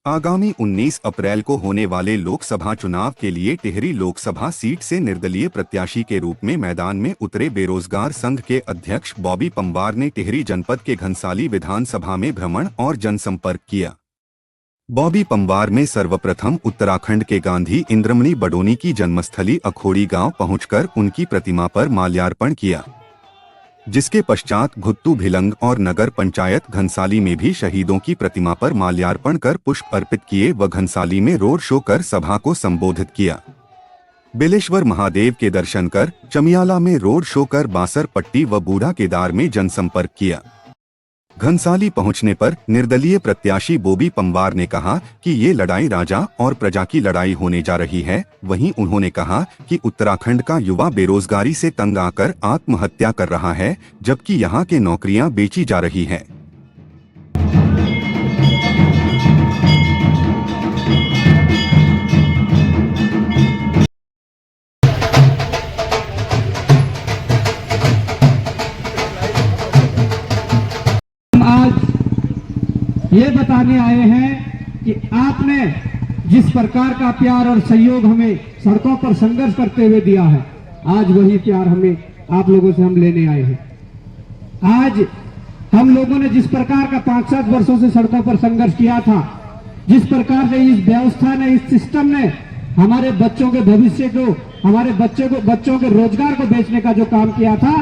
आगामी 19 अप्रैल को होने वाले लोकसभा चुनाव के लिए टिहरी लोकसभा सीट से निर्दलीय प्रत्याशी के रूप में मैदान में उतरे बेरोजगार संघ के अध्यक्ष बॉबी पंवार ने टिहरी जनपद के घनसाली विधानसभा में भ्रमण और जनसंपर्क किया। बॉबी पंवार में सर्वप्रथम उत्तराखंड के गांधी इंद्रमणि बडोनी की जन्मस्थली अखोड़ी गांव पहुंचकर उनकी प्रतिमा पर माल्यार्पण किया, जिसके पश्चात घुत्तू भिलंग और नगर पंचायत घनसाली में भी शहीदों की प्रतिमा पर माल्यार्पण कर पुष्प अर्पित किए व घनसाली में रोड शो कर सभा को संबोधित किया। बेलेश्वर महादेव के दर्शन कर चमियाला में रोड शो कर बासर पट्टी व बूढ़ा केदार में जनसंपर्क किया। घनसाली पहुंचने पर निर्दलीय प्रत्याशी बॉबी पंवार ने कहा कि ये लड़ाई राजा और प्रजा की लड़ाई होने जा रही है। वहीं उन्होंने कहा कि उत्तराखंड का युवा बेरोजगारी से तंग आकर आत्महत्या कर रहा है, जबकि यहाँ के नौकरियां बेची जा रही है। ये बताने आए हैं कि आपने जिस प्रकार का प्यार और सहयोग हमें सड़कों पर संघर्ष करते हुए दिया है, आज वही प्यार हमें आप लोगों से हम लेने आए हैं। आज हम लोगों ने जिस प्रकार का 5-7 वर्षों से सड़कों पर संघर्ष किया था, जिस प्रकार से इस व्यवस्था ने, इस सिस्टम ने हमारे बच्चों के भविष्य को, हमारे बच्चों के रोजगार को बेचने का जो काम किया था,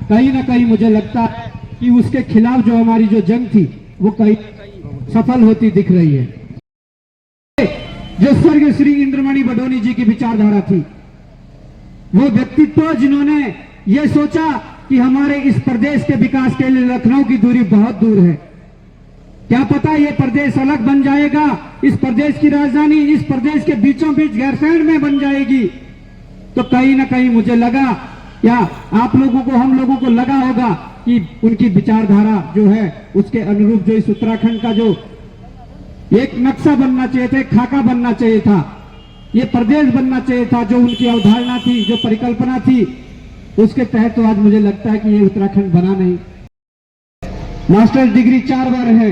कहीं ना कहीं मुझे लगता है कि उसके खिलाफ जो हमारी जो जंग थी वो कहीं सफल होती दिख रही है। जो स्वर्गीय श्री इंद्रमणि बडोनी जी की विचारधारा थी, वो व्यक्तित्व जिन्होंने ये सोचा कि हमारे इस प्रदेश के विकास के लिए लखनऊ की दूरी बहुत दूर है, क्या पता ये प्रदेश अलग बन जाएगा, इस प्रदेश की राजधानी इस प्रदेश के बीचों बीच गैरसैंण में बन जाएगी। तो कहीं ना कहीं मुझे लगा, या आप लोगों को, हम लोगों को लगा होगा कि उनकी विचारधारा जो है उसके अनुरूप जो इस उत्तराखंड का जो एक नक्शा बनना चाहिए था, एक खाका बनना चाहिए था, ये प्रदेश बनना चाहिए था, जो उनकी अवधारणा थी, जो परिकल्पना थी, उसके तहत तो आज मुझे लगता है कि ये उत्तराखंड बना नहीं। मास्टर्स डिग्री 4 बार है,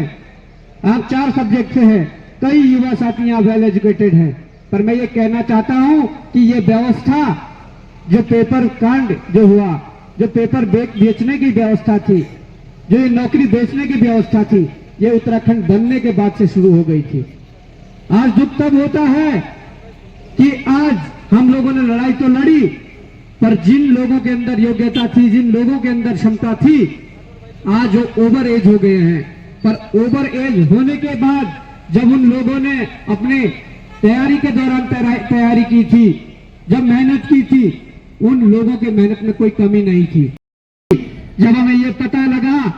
आप 4 सब्जेक्ट से हैं, कई युवा साथी यहाँ वेल एजुकेटेड हैं, पर मैं ये कहना चाहता हूं कि ये व्यवस्था, जो पेपर कांड जो हुआ, जो पेपर बेचने की व्यवस्था थी, जो ये नौकरी बेचने की व्यवस्था थी, ये उत्तराखंड बनने के बाद से शुरू हो गई थी। आज दुख तब होता है कि आज हम लोगों ने लड़ाई तो लड़ी, पर जिन लोगों के अंदर योग्यता थी, जिन लोगों के अंदर क्षमता थी, आज वो ओवर एज हो गए हैं। पर ओवर एज होने के बाद जब उन लोगों ने अपने तैयारी के दौरान तैयारी की थी, जब मेहनत की थी, उन लोगों के मेहनत में कोई कमी नहीं थी। जब हमें यह पता लगा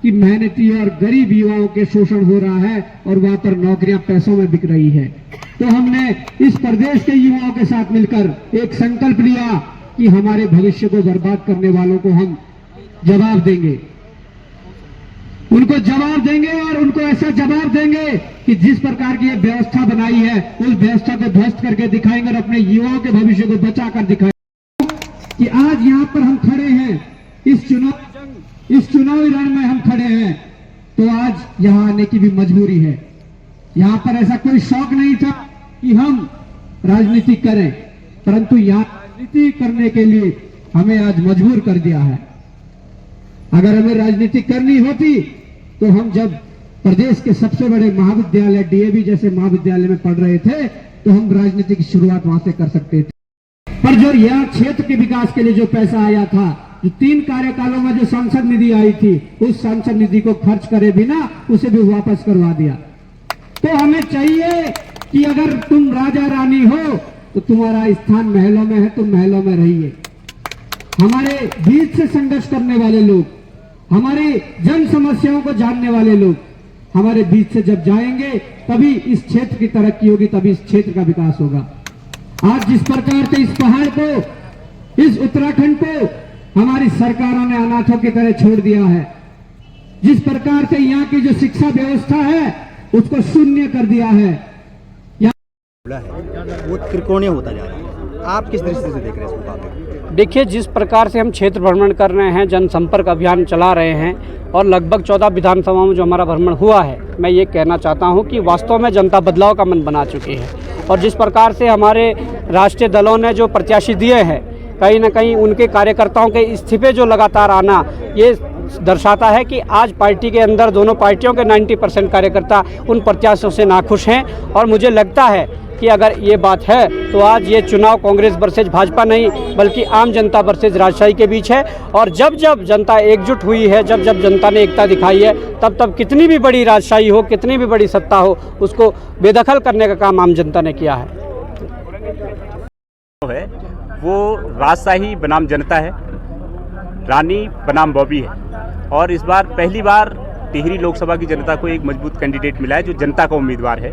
कि मेहनती और गरीब युवाओं के शोषण हो रहा है और वहां पर नौकरियां पैसों में बिक रही है, तो हमने इस प्रदेश के युवाओं के साथ मिलकर एक संकल्प लिया कि हमारे भविष्य को बर्बाद करने वालों को हम जवाब देंगे, उनको जवाब देंगे और उनको ऐसा जवाब देंगे कि जिस प्रकार की ये व्यवस्था बनाई है, उस व्यवस्था को ध्वस्त करके दिखाएंगे और अपने युवाओं के भविष्य को बचाकर दिखाएंगे। कि आज यहाँ पर हम खड़े हैं, इस चुनावी रण में हम खड़े हैं, तो आज यहाँ आने की भी मजबूरी है। यहाँ पर ऐसा कोई शौक नहीं था कि हम राजनीति करें, परंतु यहाँ राजनीति करने के लिए हमें आज मजबूर कर दिया है। अगर हमें राजनीति करनी होती तो हम जब प्रदेश के सबसे बड़े महाविद्यालय डीएवी जैसे महाविद्यालय में पढ़ रहे थे, तो हम राजनीति की शुरुआत वहां से कर सकते थे। पर जो यह क्षेत्र के विकास के लिए जो पैसा आया था, जो 3 कार्यकालों में जो सांसद निधि आई थी, उस सांसद निधि को खर्च करे बिना उसे भी वापस करवा दिया। तो हमें चाहिए कि अगर तुम राजा रानी हो तो तुम्हारा स्थान महलों में है, तुम महलों में रहिए। हमारे बीच से संघर्ष करने वाले लोग, हमारे जन समस्याओं को जानने वाले लोग हमारे बीच से जब जाएंगे, तभी इस क्षेत्र की तरक्की होगी, तभी इस क्षेत्र का विकास होगा। आज जिस प्रकार से इस पहाड़ को, इस उत्तराखंड को हमारी सरकारों ने अनाथों की तरह छोड़ दिया है, जिस प्रकार से यहाँ की जो शिक्षा व्यवस्था है उसको शून्य कर दिया है, वो त्रिकोणीय होता जा रहा है। आप किस दृष्टि से देख रहे हैं इस मुकाबले? देखिए, जिस प्रकार से हम क्षेत्र भ्रमण कर रहे हैं, जनसंपर्क अभियान चला रहे हैं और लगभग 14 विधानसभाओं में जो हमारा भ्रमण हुआ है, मैं ये कहना चाहता हूँ कि वास्तव में जनता बदलाव का मन बना चुकी है। और जिस प्रकार से हमारे राष्ट्रीय दलों ने जो प्रत्याशी दिए हैं, कहीं ना कहीं उनके कार्यकर्ताओं के इस्तीफे जो लगातार आना, ये दर्शाता है कि आज पार्टी के अंदर दोनों पार्टियों के 90% कार्यकर्ता उन प्रत्याशियों से नाखुश हैं। और मुझे लगता है कि अगर ये बात है तो आज ये चुनाव कांग्रेस वर्सेज भाजपा नहीं बल्कि आम जनता वर्सेज राजशाही के बीच है। और जब जब जनता एकजुट हुई है, जब जब जनता ने एकता दिखाई है, तब तब कितनी भी बड़ी राजशाही हो, कितनी भी बड़ी सत्ता हो, उसको बेदखल करने का काम आम जनता ने किया है। वो राजशाही बनाम जनता है, रानी बनाम बॉबी है। और इस बार पहली बार टिहरी लोकसभा की जनता को एक मजबूत कैंडिडेट मिला है जो जनता का उम्मीदवार है,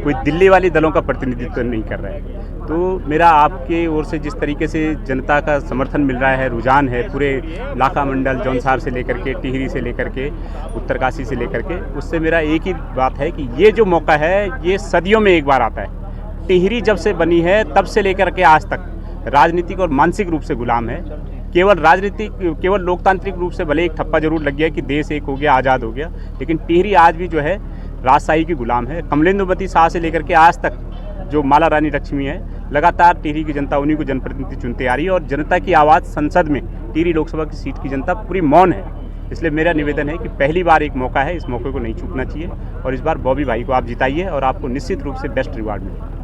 कोई दिल्ली वाले दलों का प्रतिनिधित्व नहीं कर रहा है। तो मेरा आपके ओर से जिस तरीके से जनता का समर्थन मिल रहा है, रुझान है पूरे लाखा मंडल, जौनसार से लेकर के, टिहरी से लेकर के, उत्तरकाशी से लेकर के, उससे मेरा एक ही बात है कि ये जो मौका है ये सदियों में एक बार आता है। टिहरी जब से बनी है तब से लेकर के आज तक राजनीतिक और मानसिक रूप से गुलाम है। केवल लोकतांत्रिक रूप से भले एक ठप्पा जरूर लग गया कि देश एक हो गया, आज़ाद हो गया, लेकिन टिहरी आज भी जो है राजशाही की गुलाम है। कमलेंदुमती शाह से लेकर के आज तक जो माला रानी लक्ष्मी है, लगातार टिहरी की जनता उन्हीं को जनप्रतिनिधि चुनते आ रही है। और जनता की आवाज़ संसद में टिहरी लोकसभा की सीट की जनता पूरी मौन है। इसलिए मेरा निवेदन है कि पहली बार एक मौका है, इस मौके को नहीं चूकना चाहिए और इस बार बॉबी भाई को आप जिताइए और आपको निश्चित रूप से बेस्ट रिवार्ड मिलेगा।